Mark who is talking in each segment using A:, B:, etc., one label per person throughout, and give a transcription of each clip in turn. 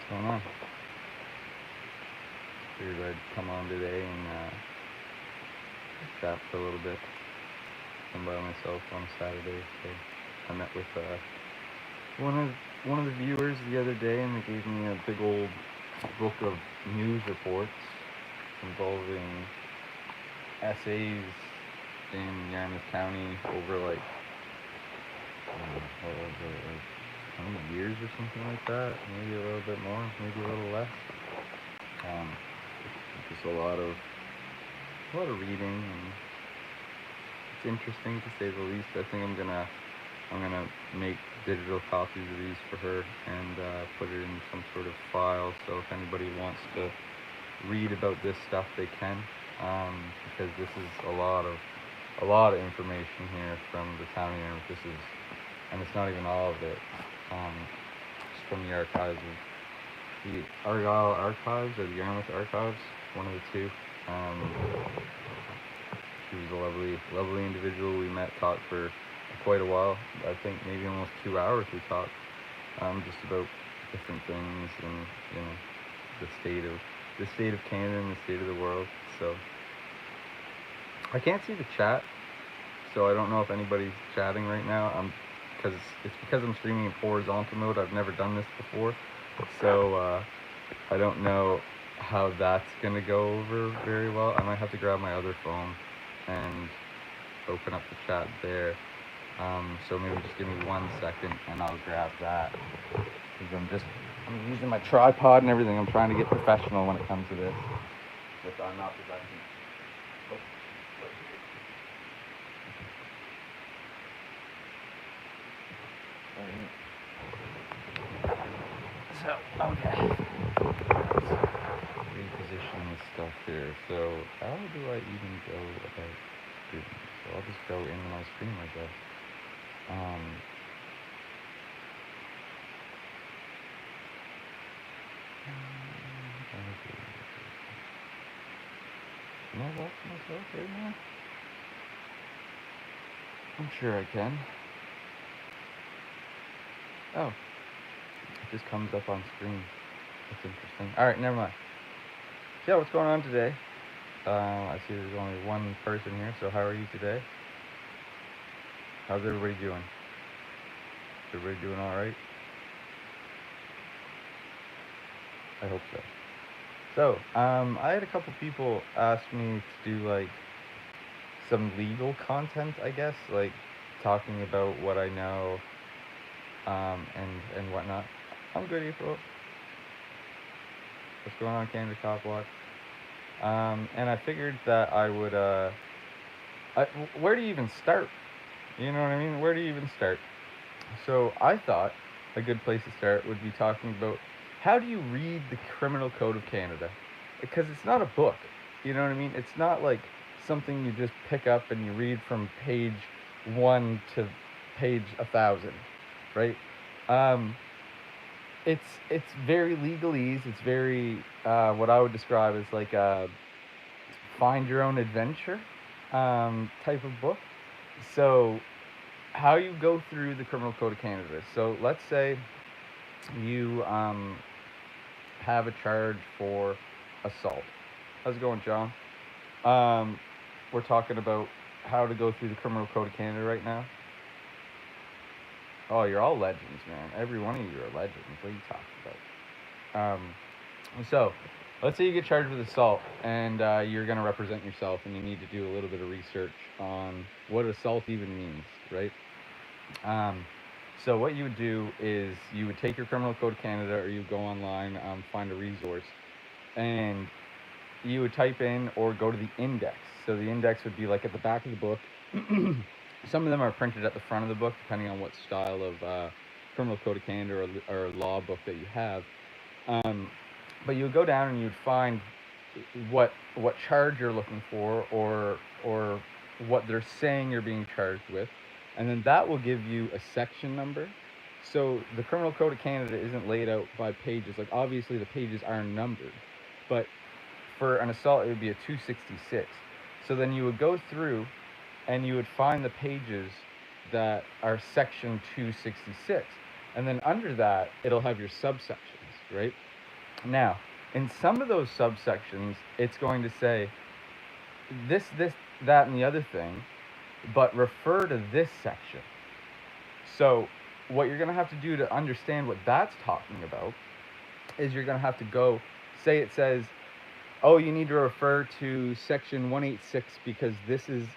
A: Going on? Figured I'd come on today and chat for a little bit. I'm by myself on a Saturday, so I met with one of one of the viewers the other day, and they gave me a big old book of news reports involving essays in Yarmouth County over what was it, like 20 years or something like that, maybe a little bit more, maybe a little less. Um, just a lot of reading, and it's interesting to say the least. I think I'm gonna make digital copies of these for her and put it in some sort of file. So if anybody wants to read about this stuff, they can, because this is a lot of information here from the town here. And it's not even all of it. It's from the archives of the Argyle Archives or the Yarmouth Archives, one of the two. Um, she was a lovely individual. We met, talked for quite a while. I think maybe almost 2 hours we talked, just about different things and the state of Canada and the state of the world. So I can't see the chat, so I don't know if anybody's chatting right now. Because I'm streaming in horizontal mode. I've never done this before, so I don't know how that's gonna go over very well. I might have to grab my other phone and open up the chat there. So maybe just give me 1 second and I'll grab that. Because I'm using my tripod and everything. I'm trying to get professional when it comes to this, which I'm not professional. So, okay. Let's reposition this stuff here. So, how do I even go about doing this? So, I'll just go into my screen like this. Can I watch myself right now? I'm sure I can. Oh, it just comes up on screen. That's interesting. Alright, never mind. So, yeah, what's going on today? I see there's only one person here, so how are you today? How's everybody doing? Is everybody doing alright? I hope so. So, I had a couple people ask me to do like some legal content, I guess, like talking about what I know, and whatnot. I'm good, April. What's going on, Canada Cop Watch? And I figured that I would, where do you even start? You know what I mean? Where do you even start? So I thought a good place to start would be talking about how do you read the Criminal Code of Canada? Because it's not a book. You know what I mean? It's not like something you just pick up and you read from page 1 to page 1,000, right? Um, it's very legalese. It's very what I would describe as like a find your own adventure type of book. So how you go through the Criminal Code of Canada. So let's say you have a charge for assault. How's it going, John? Um, we're talking about how to go through the Criminal Code of Canada right now. Oh, you're all legends, man. Every one of you are legends. What are you talking about? So, let's say you get charged with assault and you're going to represent yourself and you need to do a little bit of research on what assault even means, right? Um, so what you would do is you would take your Criminal Code of Canada, or you would go online, find a resource, and you would type in or go to the index. So the index would be like at the back of the book. Some of them are printed at the front of the book, depending on what style of Criminal Code of Canada or law book that you have. Um, but you would go down and you'd find what charge you're looking for, or what they're saying you're being charged with, and then that will give you a section number. So the Criminal Code of Canada isn't laid out by pages. Like obviously the pages are numbered, but for an assault it would be a 266. So then you would go through and you would find the pages that are section 266, and then under that it'll have your subsections, right? Now, in some of those subsections, it's going to say this, that, and the other thing, but refer to this section. So, what you're going to have to do to understand what that's talking about is you're going to have to go, say it says, oh, you need to refer to section 186 because this is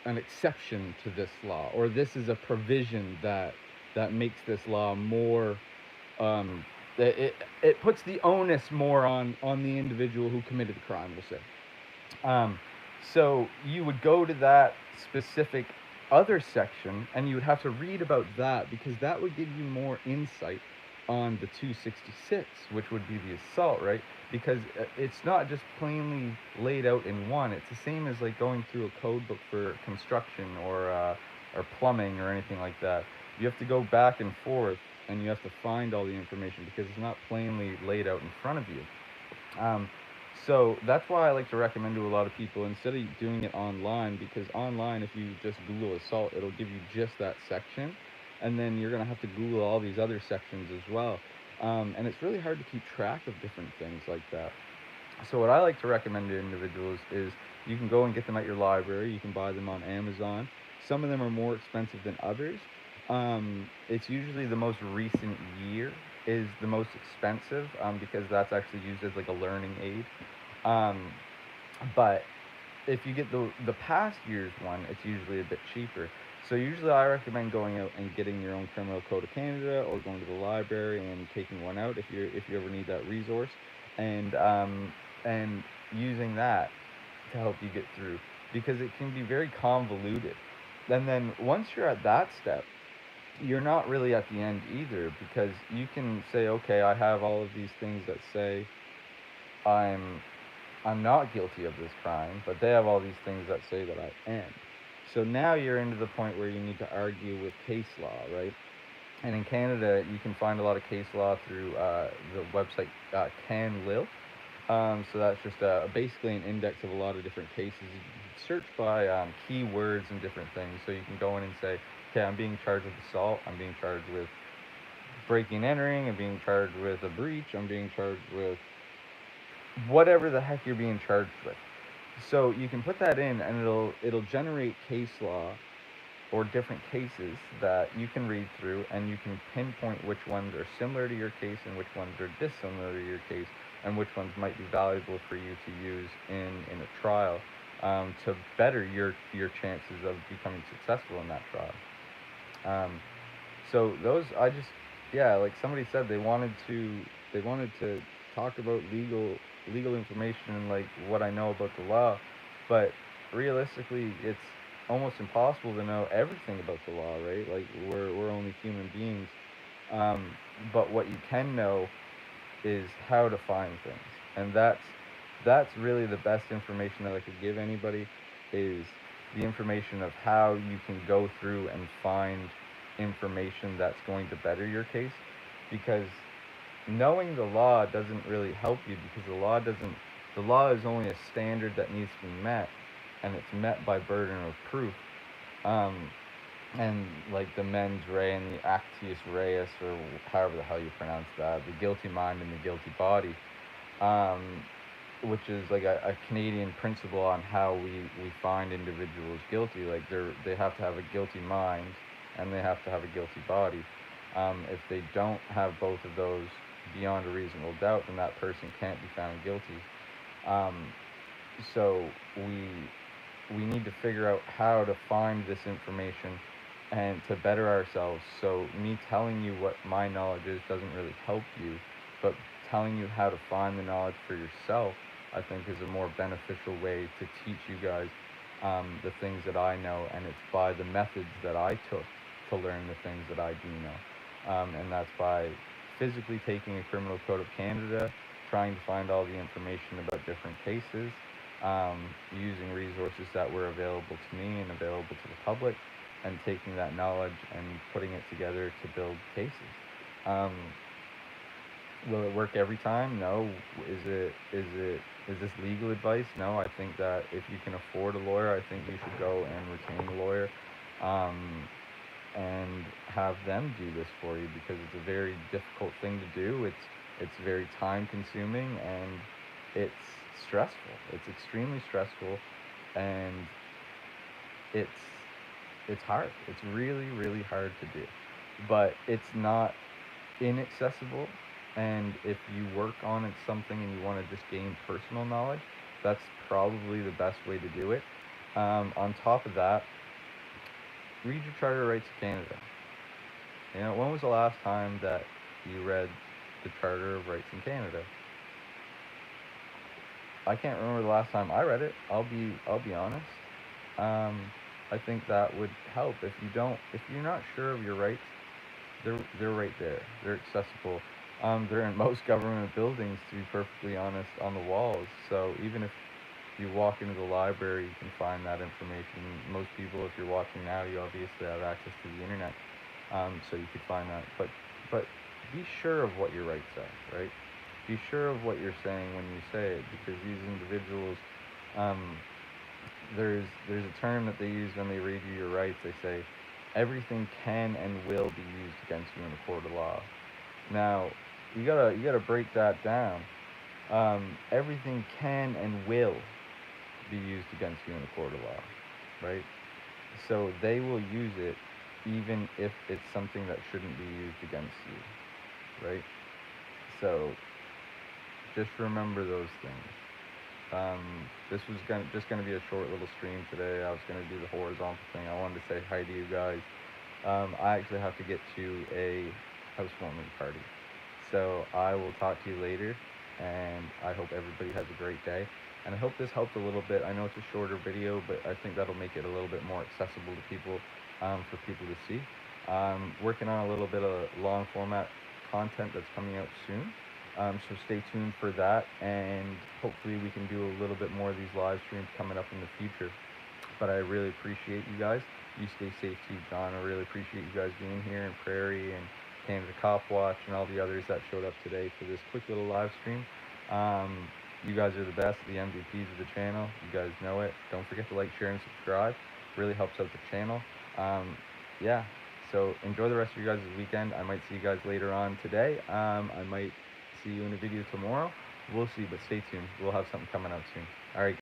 A: an exception to this law, or this is a provision that makes this law more um, it puts the onus more on the individual who committed the crime, we'll say. Um, so you would go to that specific other section and you would have to read about that because that would give you more insight on the 266, which would be the assault, right? Because it's not just plainly laid out in one. It's the same as like going through a code book for construction or plumbing or anything like that. You have to go back and forth and you have to find all the information because it's not plainly laid out in front of you. Um, so that's why I like to recommend to a lot of people instead of doing it online, because online, if you just Google assault, it'll give you just that section, and then you're gonna have to Google all these other sections as well. And it's really hard to keep track of different things like that. So what I like to recommend to individuals is you can go and get them at your library. You can buy them on Amazon. Some of them are more expensive than others. It's usually the most recent year is the most expensive because that's actually used as like a learning aid. Um, but if you get the past year's one, it's usually a bit cheaper. So usually I recommend going out and getting your own Criminal Code of Canada or going to the library and taking one out if you ever need that resource, and and using that to help you get through because it can be very convoluted. And then once you're at that step, you're not really at the end either because you can say, okay, I have all of these things that say I'm I'm not guilty of this crime, but they have all these things that say that I am. So now you're into the point where you need to argue with case law, right? And in Canada, you can find a lot of case law through the website CanLIL. So that's just basically an index of a lot of different cases. You search by keywords and different things. So you can go in and say, okay, I'm being charged with assault. I'm being charged with breaking and entering. I'm being charged with a breach. I'm being charged with whatever the heck you're being charged with. So you can put that in, and it'll generate case law or different cases that you can read through, and you can pinpoint which ones are similar to your case and which ones are dissimilar to your case, and which ones might be valuable for you to use in a trial to better your chances of becoming successful in that trial. So those I just yeah, like somebody said they wanted to talk about legal information and like what I know about the law, but realistically it's almost impossible to know everything about the law, right? Like we're only human beings. Um, but what you can know is how to find things, and that's really the best information that I could give anybody is the information of how you can go through and find information that's going to better your case, because knowing the law doesn't really help you because the law is only a standard that needs to be met, and it's met by burden of proof. um, and like the mens rea and the actius reus, or however the hell you pronounce that, the guilty mind and the guilty body, um, which is like a Canadian principle on how we find individuals guilty. Like they have to have a guilty mind and they have to have a guilty body. If they don't have both of those beyond a reasonable doubt, then that person can't be found guilty. Um, so we need to figure out how to find this information and to better ourselves. So me telling you what my knowledge is doesn't really help you, but telling you how to find the knowledge for yourself, I think, is a more beneficial way to teach you guys the things that I know, and it's by the methods that I took to learn the things that I do know, and that's by physically taking a Criminal Code of Canada, trying to find all the information about different cases, using resources that were available to me and available to the public, and taking that knowledge and putting it together to build cases. Um, will it work every time? No. Is this legal advice? No. I think that if you can afford a lawyer, I think you should go and retain a lawyer, um, and have them do this for you because it's a very difficult thing to do. It's very time consuming, and it's stressful. It's extremely stressful, and it's it's hard. It's really, really hard to do. But it's not inaccessible, and if you work on it something and you want to just gain personal knowledge, that's probably the best way to do it. On top of that, read your Charter of Rights of Canada. When was the last time that you read the Charter of Rights in Canada? I can't remember the last time I read it. I'll be honest. Um, I think that would help. If you're not sure of your rights, they're right there. They're accessible. They're in most government buildings, to be perfectly honest, on the walls. So even if you walk into the library, you can find that information. Most people, if you're watching now, you obviously have access to the internet, so you could find that. But be sure of what your rights are, right? Be sure of what you're saying when you say it, because these individuals, um, there's a term that they use when they read you your rights. They say everything can and will be used against you in a court of law. Now, you gotta break that down. Everything can and will be used against you in a court of law, right? So they will use it even if it's something that shouldn't be used against you, right? So just remember those things. This was just gonna be a short little stream today. I was gonna do the horizontal thing. I wanted to say hi to you guys. I actually have to get to a housewarming party, so I will talk to you later. And I hope everybody has a great day. And I hope this helped a little bit. I know it's a shorter video, but I think that'll make it a little bit more accessible to people, for people to see. Working on a little bit of long format content that's coming out soon. So stay tuned for that, and hopefully we can do a little bit more of these live streams coming up in the future. But I really appreciate you guys. You stay safe too, John. I really appreciate you guys being here, and Prairie and Canada Cop Watch and all the others that showed up today for this quick little live stream. You guys are the best, the MVPs of the channel. You guys know it. Don't forget to like, share, and subscribe. Really helps out the channel. Yeah. So enjoy the rest of your guys' weekend. I might see you guys later on today. I might see you in a video tomorrow. We'll see, but stay tuned. We'll have something coming out soon. All right.